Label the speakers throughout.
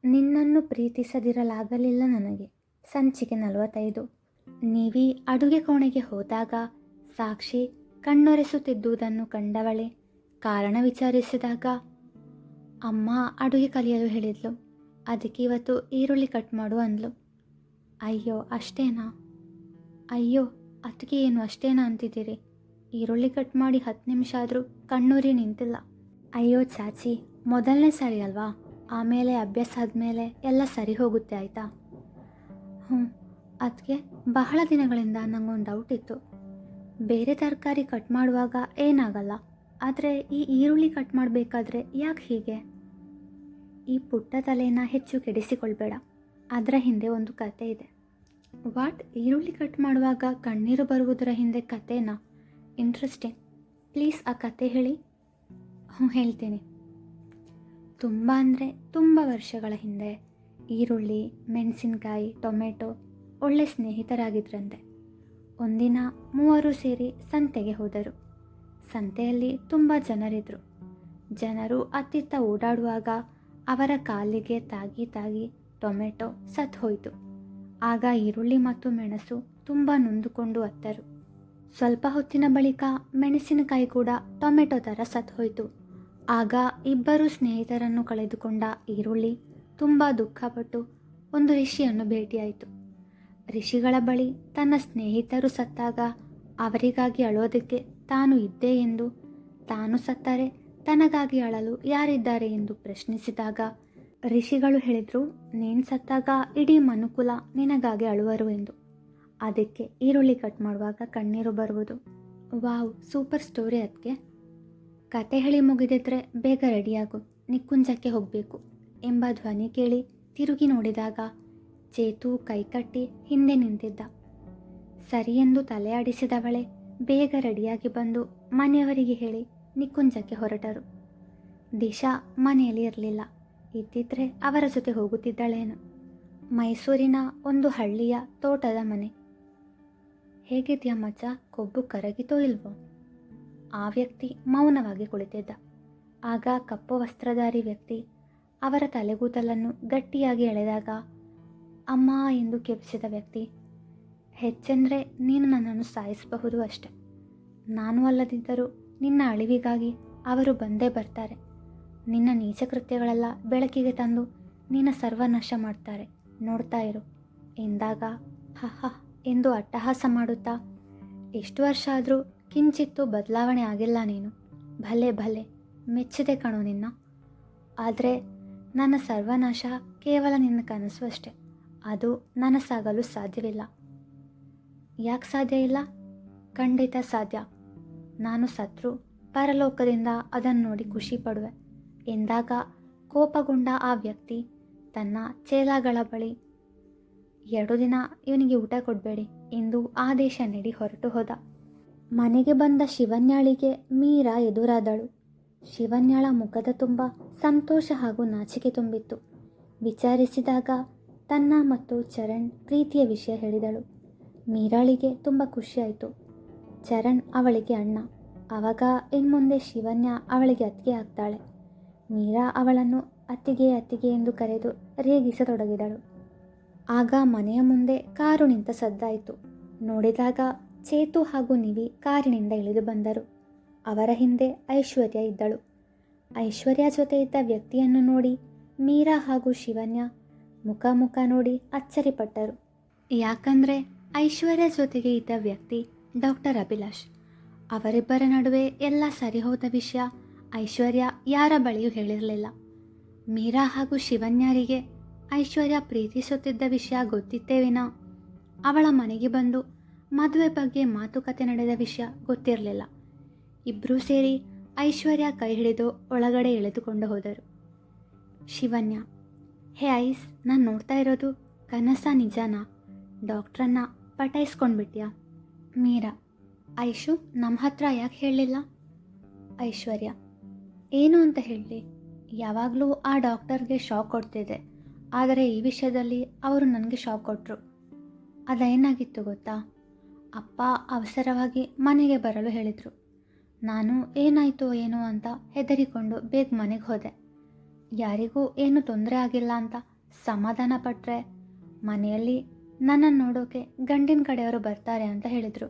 Speaker 1: ನಿನ್ನನ್ನು ಪ್ರೀತಿಸದಿರಲಾಗಲಿಲ್ಲ ನನಗೆ. ಸಂಚಿಕೆ 45. ನೀವೀ ಅಡುಗೆ ಕೋಣೆಗೆ ಹೋದಾಗ ಸಾಕ್ಷಿ ಕಣ್ಣೊರೆಸುತ್ತಿದ್ದುದನ್ನು ಕಂಡವಳೆ. ಕಾರಣ ವಿಚಾರಿಸಿದಾಗ ಅಮ್ಮ ಅಡುಗೆ ಕಲಿಯಲು ಹೇಳಿದ್ಲು, ಅದಕ್ಕೆ ಇವತ್ತು ಈರುಳ್ಳಿ ಕಟ್ ಮಾಡು ಅಂದ್ಲು. ಅಯ್ಯೋ ಅಷ್ಟೇನಾ? ಅಯ್ಯೋ ಅದಕ್ಕೆ ಏನು ಅಷ್ಟೇನಾ ಅಂತಿದ್ದೀರಿ? ಈರುಳ್ಳಿ ಕಟ್ ಮಾಡಿ 10 ನಿಮಿಷ ಆದರೂ ಕಣ್ಣೂರಿ ನಿಂತಿಲ್ಲ. ಅಯ್ಯೋ ಚಾಚಿ, ಮೊದಲನೇ ಸರಿ ಅಲ್ವಾ, ಆಮೇಲೆ ಅಭ್ಯಾಸ ಆದಮೇಲೆ ಎಲ್ಲ ಸರಿ ಹೋಗುತ್ತೆ ಆಯಿತಾ? ಅದಕ್ಕೆ ಬಹಳ ದಿನಗಳಿಂದ ನನಗೊಂದು ಡೌಟ್ ಇತ್ತು. ಬೇರೆ ತರಕಾರಿ ಕಟ್ ಮಾಡುವಾಗ ಏನಾಗಲ್ಲ, ಆದರೆ ಈ ಈರುಳ್ಳಿ ಕಟ್ ಮಾಡಬೇಕಾದ್ರೆ ಯಾಕೆ ಹೀಗೆ? ಈ ಪುಟ್ಟ ತಲೆನ ಹೆಚ್ಚು ಕೆಡಿಸಿಕೊಳ್ಬೇಡ, ಅದರ ಹಿಂದೆ ಒಂದು ಕತೆ ಇದೆ. ವಾಟ್? ಈರುಳ್ಳಿ ಕಟ್ ಮಾಡುವಾಗ ಕಣ್ಣೀರು ಬರುವುದರ ಹಿಂದೆ ಕತೆನಾ? ಇಂಟ್ರೆಸ್ಟಿಂಗ್. ಪ್ಲೀಸ್ ಆ ಕತೆ ಹೇಳಿ. ಹೇಳ್ತೀನಿ. ತುಂಬ ಅಂದರೆ ತುಂಬ ವರ್ಷಗಳ ಹಿಂದೆ ಈರುಳ್ಳಿ, ಮೆಣಸಿನಕಾಯಿ, ಟೊಮೆಟೊ ಒಳ್ಳೆ ಸ್ನೇಹಿತರಾಗಿದ್ರಂತೆ. ಒಂದಿನ ಮೂವರು ಸೇರಿ ಸಂತೆಗೆ ಹೋದರು. ಸಂತೆಯಲ್ಲಿ ತುಂಬ ಜನರಿದ್ದರು. ಜನರು ಅತ್ತಿತ್ತ ಓಡಾಡುವಾಗ ಅವರ ಕಾಲಿಗೆ ತಾಗಿ ತಾಗಿ ಟೊಮೆಟೊ ಸತ್ತು ಹೋಯಿತು. ಆಗ ಈರುಳ್ಳಿ ಮತ್ತು ಮೆಣಸು ತುಂಬ ನೊಂದುಕೊಂಡು ಅತ್ತರು. ಸ್ವಲ್ಪ ಹೊತ್ತಿನ ಬಳಿಕ ಮೆಣಸಿನಕಾಯಿ ಕೂಡ ಟೊಮೆಟೊ ಥರ ಸತ್ತು ಹೋಯಿತು. ಆಗ ಇಬ್ಬರು ಸ್ನೇಹಿತರನ್ನು ಕಳೆದುಕೊಂಡ ಈರುಳ್ಳಿ ತುಂಬ ದುಃಖಪಟ್ಟು ಒಂದು ಋಷಿಯನ್ನು ಭೇಟಿಯಾಯಿತು. ಋಷಿಗಳ ಬಳಿ ತನ್ನ ಸ್ನೇಹಿತರು ಸತ್ತಾಗ ಅವರಿಗಾಗಿ ಅಳೋದಕ್ಕೆ ತಾನು ಇದ್ದೆ ಎಂದು, ತಾನು ಸತ್ತರೆ ತನಗಾಗಿ ಅಳಲು ಯಾರಿದ್ದಾರೆ ಎಂದು ಪ್ರಶ್ನಿಸಿದಾಗ ಋಷಿಗಳು ಹೇಳಿದರು, ನೀನು ಸತ್ತಾಗ ಇಡೀ ಮನುಕುಲ ನಿನಗಾಗಿ ಅಳುವರು ಎಂದು. ಅದಕ್ಕೆ ಈರುಳ್ಳಿ ಕಟ್ ಮಾಡುವಾಗ ಕಣ್ಣೀರು ಬರುವುದು. Wow, super story. ಅದಕ್ಕೆ ಕತೆ ಹೇಳಿ ಮುಗಿದಿದ್ರೆ ಬೇಗ ರೆಡಿಯಾಗು, ನಿಕ್ಕುಂಜಕ್ಕೆ ಹೋಗಬೇಕು ಎಂಬ ಧ್ವನಿ ಕೇಳಿ ತಿರುಗಿ ನೋಡಿದಾಗ ಚೇತು ಕೈಕಟ್ಟಿ ಹಿಂದೆ ನಿಂತಿದ್ದ. ಸರಿ ಎಂದು ತಲೆ ಆಡಿಸಿದವಳೆ ಬೇಗ ರೆಡಿಯಾಗಿ ಬಂದು ಮನೆಯವರಿಗೆ ಹೇಳಿ ನಿಕ್ಕುಂಜಕ್ಕೆ ಹೊರಟರು. ದಿಶಾ ಮನೆಯಲ್ಲಿ ಇರಲಿಲ್ಲ. ಇದ್ದಿದ್ರೆ ಅವರ ಜೊತೆ ಹೋಗುತ್ತಿದ್ದಳೇನು. ಮೈಸೂರಿನ ಒಂದು ಹಳ್ಳಿಯ ತೋಟದ ಮನೆ. ಹೇಗಿದೆಯಾ ಮಚ್ಚ, ಕೊಬ್ಬು ಕರಗಿತೋ ಇಲ್ವೋ? ಆ ವ್ಯಕ್ತಿ ಮೌನವಾಗಿ ಕುಳಿತಿದ್ದ. ಆಗ ಕಪ್ಪು ವಸ್ತ್ರಧಾರಿ ವ್ಯಕ್ತಿ ಅವರ ತಲೆಗೂದಲನ್ನು ಗಟ್ಟಿಯಾಗಿ ಎಳೆದಾಗ ಅಮ್ಮ ಎಂದು ಕೆಪ್ಪಿಸಿದ ವ್ಯಕ್ತಿ, ಹೆಚ್ಚೆಂದರೆ ನೀನು ನನ್ನನ್ನು ಸಾಯಿಸಬಹುದು ಅಷ್ಟೆ. ನಾನು ಅಲ್ಲದಿದ್ದರೂ ನಿನ್ನ ಅಳಿವಿಗಾಗಿ ಅವರು ಬಂದೇ ಬರ್ತಾರೆ. ನಿನ್ನ ನೀಚ ಕೃತ್ಯಗಳೆಲ್ಲ ಬೆಳಕಿಗೆ ತಂದು ನಿನ್ನ ಸರ್ವನಾಶ ಮಾಡ್ತಾರೆ, ನೋಡ್ತಾ ಇರು ಎಂದಾಗ ಹಹ ಎಂದು ಅಟ್ಟಹಾಸ ಮಾಡುತ್ತಾ, ಎಷ್ಟು ವರ್ಷ ಆದರೂ ಕಿಂಚಿತ್ತೂ ಬದಲಾವಣೆ ಆಗಿಲ್ಲ ನೀನು, ಭಲೆ ಭಲೆ ಮೆಚ್ಚಿದೆ ಕಣೋ ನಿನ್ನ. ಆದರೆ ನನ್ನ ಸರ್ವನಾಶ ಕೇವಲ ನಿನ್ನ ಕನಸು ಅಷ್ಟೆ, ಅದು ನನಸಾಗಲು ಸಾಧ್ಯವಿಲ್ಲ. ಯಾಕೆ ಸಾಧ್ಯ ಇಲ್ಲ? ಖಂಡಿತ ಸಾಧ್ಯ. ನಾನು ಸತ್ರು ಪರಲೋಕದಿಂದ ಅದನ್ನು ನೋಡಿ ಖುಷಿ ಪಡುವೆ ಎಂದಾಗ ಕೋಪಗೊಂಡ ಆ ವ್ಯಕ್ತಿ ತನ್ನ ಚೇಲಾಗಳ ಬಳಿ 2 ದಿನ ಇವನಿಗೆ ಊಟ ಕೊಡಬೇಡಿ ಎಂದು ಆದೇಶ ನೀಡಿ ಹೊರಟು ಹೋದ. ಮನೆಗೆ ಬಂದ ಶಿವನ್ಯಾಳಿಗೆ ಮೀರಾ ಎದುರಾದಳು. ಶಿವನ್ಯಾಳ ಮುಖದ ತುಂಬ ಸಂತೋಷ ಹಾಗೂ ನಾಚಿಕೆ ತುಂಬಿತ್ತು. ವಿಚಾರಿಸಿದಾಗ ತನ್ನ ಮತ್ತು ಚರಣ್ ಪ್ರೀತಿಯ ವಿಷಯ ಹೇಳಿದಳು. ಮೀರಾಳಿಗೆ ತುಂಬ ಖುಷಿಯಾಯಿತು. ಚರಣ್ ಅವಳಿಗೆ ಅಣ್ಣ. ಆವಾಗ ಇನ್ಮುಂದೆ ಶಿವನ್ಯ ಅವಳಿಗೆ ಅತ್ತಿಗೆ ಆಗ್ತಾಳೆ. ಮೀರಾ ಅವಳನ್ನು ಅತ್ತಿಗೆ ಅತ್ತಿಗೆ ಎಂದು ಕರೆದು ರೇಗಿಸತೊಡಗಿದಳು. ಆಗ ಮನೆಯ ಮುಂದೆ ಕಾರು ನಿಂತ ಸದ್ದಾಯಿತು. ನೋಡಿದಾಗ ಚೇತು ಹಾಗೂ ನಿವಿ ಕಾರಿನಿಂದ ಇಳಿದು ಬಂದರು. ಅವರ ಹಿಂದೆ ಐಶ್ವರ್ಯ ಇದ್ದಳು. ಐಶ್ವರ್ಯ ಜೊತೆ ಇದ್ದ ವ್ಯಕ್ತಿಯನ್ನು ನೋಡಿ ಮೀರಾ ಹಾಗೂ ಶಿವನ್ಯ ಮುಖ ನೋಡಿ ಅಚ್ಚರಿಪಟ್ಟರು. ಯಾಕಂದರೆ ಐಶ್ವರ್ಯ ಜೊತೆಗೆ ಇದ್ದ ವ್ಯಕ್ತಿ ಡಾಕ್ಟರ್ ಅಭಿಲಾಷ್. ಅವರಿಬ್ಬರ ನಡುವೆ ಎಲ್ಲ ಸರಿ ಹೋದ ವಿಷಯ ಐಶ್ವರ್ಯ ಯಾರ ಬಳಿಯೂ ಹೇಳಿರಲಿಲ್ಲ. ಮೀರಾ ಹಾಗೂ ಶಿವನ್ಯರಿಗೆ ಐಶ್ವರ್ಯ ಪ್ರೀತಿಸುತ್ತಿದ್ದ ವಿಷಯ ಗೊತ್ತಿತ್ತೇ ವಿನ ಅವಳ ಮನೆಗೆ ಬಂದು ಮದುವೆ ಬಗ್ಗೆ ಮಾತುಕತೆ ನಡೆದ ವಿಷಯ ಗೊತ್ತಿರಲಿಲ್ಲ. ಇಬ್ಬರೂ ಸೇರಿ ಐಶ್ವರ್ಯ ಕೈ ಹಿಡಿದು ಒಳಗಡೆ ಎಳೆದುಕೊಂಡು ಹೋದರು. ಶಿವನ್ಯ, ಹೇ ಐಸ್, ನಾನು ನೋಡ್ತಾ ಇರೋದು ಕನಸ ನಿಜನಾ? ಡಾಕ್ಟ್ರನ್ನ ಪಟಾಯಿಸ್ಕೊಂಡ್ಬಿಟ್ಯಾ? ಮೀರಾ, ಐಶು ನಮ್ಮ ಹತ್ರ ಯಾಕೆ ಹೇಳಲಿಲ್ಲ? ಐಶ್ವರ್ಯ, ಏನು ಅಂತ ಹೇಳಲಿ, ಯಾವಾಗಲೂ ಆ ಡಾಕ್ಟರ್ಗೆ ಶಾಕ್ ಕೊಡ್ತಿದ್ದೆ, ಆದರೆ ಈ ವಿಷಯದಲ್ಲಿ ಅವರು ನನಗೆ ಶಾಕ್ ಕೊಟ್ಟರು. ಅದೇನಾಗಿತ್ತು ಗೊತ್ತಾ? ಅಪ್ಪ ಅವಸರವಾಗಿ ಮನೆಗೆ ಬರಲು ಹೇಳಿದರು. ನಾನು ಏನಾಯಿತೋ ಏನೋ ಅಂತ ಹೆದರಿಕೊಂಡು ಬೇಗ ಮನೆಗೆ ಹೋದೆ. ಯಾರಿಗೂ ಏನೂ ತೊಂದರೆ ಆಗಿಲ್ಲ ಅಂತ ಸಮಾಧಾನ ಪಟ್ಟರೆ ಮನೆಯಲ್ಲಿ ನನ್ನನ್ನು ನೋಡೋಕೆ ಗಂಡಿನ ಕಡೆಯವರು ಬರ್ತಾರೆ ಅಂತ ಹೇಳಿದರು.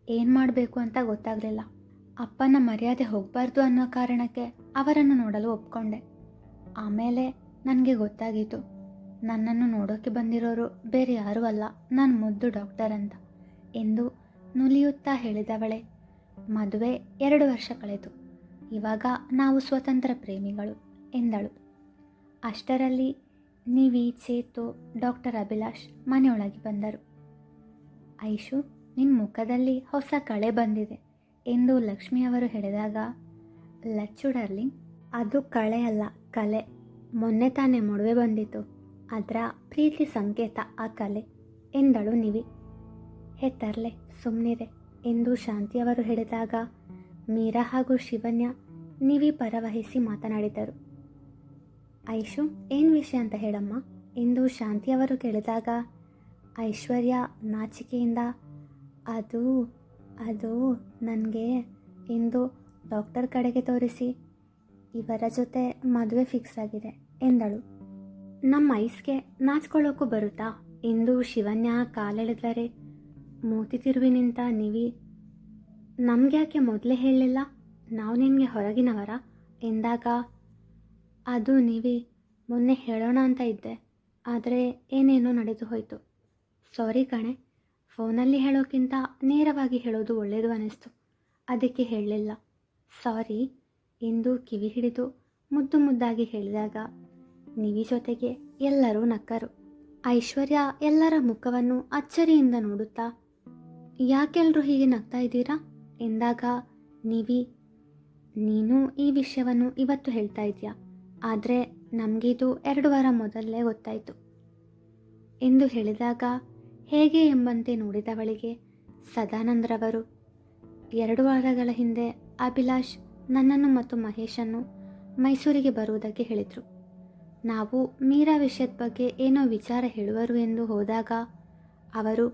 Speaker 1: ಏನು ಮಾಡಬೇಕು ಅಂತ ಗೊತ್ತಾಗಲಿಲ್ಲ. ಅಪ್ಪನ ಮರ್ಯಾದೆ ಹೋಗಬಾರ್ದು ಅನ್ನೋ ಕಾರಣಕ್ಕೆ ಅವರನ್ನು ನೋಡಲು ಒಪ್ಕೊಂಡೆ. ಆಮೇಲೆ ನನಗೆ ಗೊತ್ತಾಗಿತ್ತು, ನನ್ನನ್ನು ನೋಡೋಕೆ ಬಂದಿರೋರು ಬೇರೆ ಯಾರೂ ಅಲ್ಲ, ನನ್ನ ಮುದ್ದು ಡಾಕ್ಟರ್ ಅಂತ ಎಂದು ನುಲಿಯುತ್ತಾ ಹೇಳಿದವಳೆ. ಮದುವೆ 2 ವರ್ಷ ಕಳೆದು, ಇವಾಗ ನಾವು ಸ್ವತಂತ್ರ ಪ್ರೇಮಿಗಳು ಎಂದಳು. ಅಷ್ಟರಲ್ಲಿ ನಿವಿ, ಚೇತು, ಡಾಕ್ಟರ್ ಅಭಿಲಾಷ್ ಮನೆಯೊಳಗೆ ಬಂದರು. ಐಶು, ನಿನ್ನ ಮುಖದಲ್ಲಿ ಹೊಸ ಕಳೆ ಬಂದಿದೆ ಎಂದು ಲಕ್ಷ್ಮಿಯವರು ಹೇಳಿದಾಗ, ಲಚ್ಚು ಡಾರ್ಲಿಂಗ್, ಅದು ಕಳೆ ಅಲ್ಲ, ಕಲೆ. ಮೊನ್ನೆ ತಾನೇ ಮದುವೆ ಬಂದಿತ್ತು, ಅದರ ಪ್ರೀತಿ ಸಂಕೇತ ಆ ಕಲೆ ಎಂದಳು ನಿವಿ. ತರ್ಲೆ ಸುಮ್ಮನಿರೆ ಎಂದು ಶಾಂತಿಯವರು ಹೇಳಿದಾಗ, ಮೀರಾ ಹಾಗೂ ಶಿವನ್ಯ ನಿವಿ ಪರವಹಿಸಿ ಮಾತನಾಡಿದರು. ಐಶು, ಏನು ವಿಷಯ ಅಂತ ಹೇಳಮ್ಮ ಎಂದು ಶಾಂತಿಯವರು ಕೇಳಿದಾಗ, ಐಶ್ವರ್ಯ ನಾಚಿಕೆಯಿಂದ ಅದು ಅದು ನನಗೆ ಎಂದು ಡಾಕ್ಟರ್ ಕಡೆಗೆ ತೋರಿಸಿ, ಇವರ ಜೊತೆ ಮದುವೆ ಫಿಕ್ಸ್ ಆಗಿದೆ ಎಂದಳು. ನಮ್ಮ ಐಸ್ಗೆ ನಾಚ್ಕೊಳ್ಳೋಕ್ಕೂ ಬರುತ್ತಾ ಎಂದು ಶಿವನ್ಯ ಕಾಲೆಳೆದರೆ, ಮೂತಿ ತಿರುವಿ ನಿಂತ ನಿವಿ, ನಮಗ್ಯಾಕೆ ಮೊದಲೇ ಹೇಳಲಿಲ್ಲ, ನಾವು ನಿನಗೆ ಹೊರಗಿನವರ ಎಂದಾಗ, ಅದು ನಿವಿ, ಮೊನ್ನೆ ಹೇಳೋಣ ಅಂತ ಇದ್ದೆ, ಆದರೆ ಏನೇನೋ ನಡೆದು ಹೋಯಿತು. ಸಾರಿ ಕಣೆ, ಫೋನಲ್ಲಿ ಹೇಳೋಕ್ಕಿಂತ ನೇರವಾಗಿ ಹೇಳೋದು ಒಳ್ಳೆಯದು ಅನ್ನಿಸ್ತು, ಅದಕ್ಕೆ ಹೇಳಲಿಲ್ಲ, ಸಾರಿ ಎಂದು ಕಿವಿ ಹಿಡಿದು ಮುದ್ದು ಮುದ್ದಾಗಿ ಹೇಳಿದಾಗ ನಿವಿ ಜೊತೆಗೆ ಎಲ್ಲರೂ ನಕ್ಕರು. ಐಶ್ವರ್ಯ ಎಲ್ಲರ ಮುಖವನ್ನು ಅಚ್ಚರಿಯಿಂದ ನೋಡುತ್ತಾ, ಯಾಕೆಲ್ಲರೂ ಹೀಗೆ ನಗ್ತಾ ಇದ್ದೀರಾ ಎಂದಾಗ ನಿವಿ, ನೀನು ಈ ವಿಷಯವನ್ನು ಇವತ್ತು ಹೇಳ್ತಾ ಇದೆಯಾ, ಆದರೆ ನಮಗಿದು 2 ವಾರ ಮೊದಲೇ ಗೊತ್ತಾಯಿತು ಎಂದು ಹೇಳಿದಾಗ, ಹೇಗೆ ಎಂಬಂತೆ ನೋಡಿದವಳಿಗೆ ಸದಾನಂದ್ರವರು 2 ವಾರಗಳ ಹಿಂದೆ ಅಭಿಲಾಷ್ ನನ್ನನ್ನು ಮತ್ತು ಮಹೇಶನ್ನು ಮೈಸೂರಿಗೆ ಬರುವುದಕ್ಕೆ ಹೇಳಿದರು. ನಾವು ಮೀರಾ ವಿಷಯದ ಬಗ್ಗೆ ಏನೋ ವಿಚಾರ ಹೇಳುವರು ಎಂದು ಹೋದಾಗ ಅವರು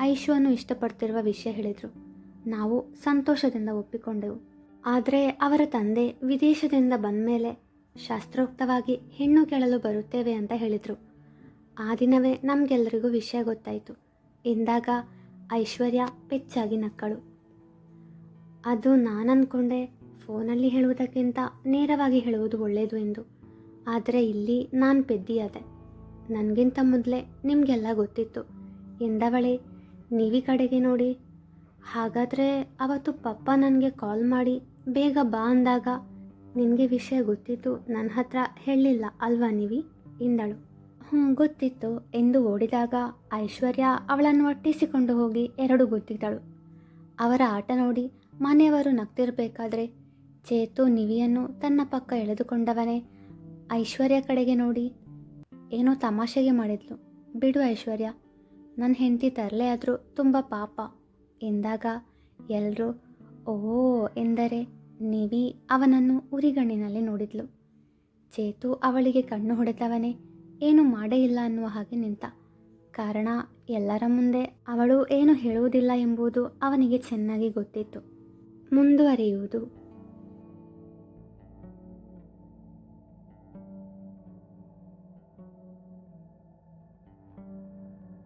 Speaker 1: ಐಶುವನ್ನು ಇಷ್ಟಪಡ್ತಿರುವ ವಿಷಯ ಹೇಳಿದರು. ನಾವು ಸಂತೋಷದಿಂದ ಒಪ್ಪಿಕೊಂಡೆವು. ಆದರೆ ಅವರ ತಂದೆ ವಿದೇಶದಿಂದ ಬಂದ ಮೇಲೆ ಶಾಸ್ತ್ರೋಕ್ತವಾಗಿ ಹೆಣ್ಣು ಕೇಳಲು ಬರುತ್ತೇವೆ ಅಂತ ಹೇಳಿದರು. ಆ ದಿನವೇ ನಮಗೆಲ್ಲರಿಗೂ ವಿಷಯ ಗೊತ್ತಾಯಿತು ಎಂದಾಗ ಐಶ್ವರ್ಯ ಪೆಚ್ಚಾಗಿ ನಕ್ಕಳು. ಅದು ನಾನು ಅಂದ್ಕೊಂಡೆ, ಫೋನಲ್ಲಿ ಹೇಳುವುದಕ್ಕಿಂತ ನೇರವಾಗಿ ಹೇಳುವುದು ಒಳ್ಳೆಯದು ಎಂದು. ಆದರೆ ಇಲ್ಲಿ ನಾನು ಪೆದ್ದಿಯಾದೆ, ನನಗಿಂತ ಮೊದಲೇ ನಿಮಗೆಲ್ಲ ಗೊತ್ತಿತ್ತು ಎಂದವಳೆ ನಿವಿ ಕಡೆಗೆ ನೋಡಿ, ಹಾಗಾದರೆ ಅವತ್ತು ಪಪ್ಪ ನನಗೆ ಕಾಲ್ ಮಾಡಿ ಬೇಗ ಬಾ ಅಂದಾಗ ನಿನಗೆ ವಿಷಯ ಗೊತ್ತಿತ್ತು, ನನ್ನ ಹತ್ರ ಹೇಳಲಿಲ್ಲ ಅಲ್ವಾ ನಿವಿ ಎಂದಳು. ಗೊತ್ತಿತ್ತು ಎಂದು ಓಡಿದಾಗ ಐಶ್ವರ್ಯ ಅವಳನ್ನು ಒಟ್ಟಿಸಿಕೊಂಡು ಹೋಗಿ 2 ಗುದ್ದಿದಳು. ಅವರ ಆಟ ನೋಡಿ ಮನೆಯವರು ನಗ್ತಿರಬೇಕಾದ್ರೆ ಚೇತು ನಿವಿಯನ್ನು ತನ್ನ ಪಕ್ಕ ಎಳೆದುಕೊಂಡವನೇ ಐಶ್ವರ್ಯ ಕಡೆಗೆ ನೋಡಿ, ಏನೋ ತಮಾಷೆಗೆ ಮಾಡಿದ್ಲು, ಬಿಡು ಐಶ್ವರ್ಯ, ನನ್ನ ಹೆಂಡತಿ ತರಲೆ ಆದರೂ ತುಂಬ ಪಾಪ ಎಂದಾಗ ಎಲ್ಲರೂ ಓ ಎಂದರೆ ನಿವಿ ಅವನನ್ನು ಉರಿಗಣ್ಣಿನಲ್ಲಿ ನೋಡಿದ್ಲು. ಚೇತು ಅವಳಿಗೆ ಕಣ್ಣು ಹೊಡೆದವನೇ ಏನು ಮಾಡೇ ಇಲ್ಲ ಅನ್ನುವ ಹಾಗೆ ನಿಂತ. ಕಾರಣ ಎಲ್ಲರ ಮುಂದೆ ಅವಳು ಏನು ಹೇಳುವುದಿಲ್ಲ ಎಂಬುದು ಅವನಿಗೆ ಚೆನ್ನಾಗಿ ಗೊತ್ತಿತ್ತು. ಮುಂದುವರಿಯುವುದು.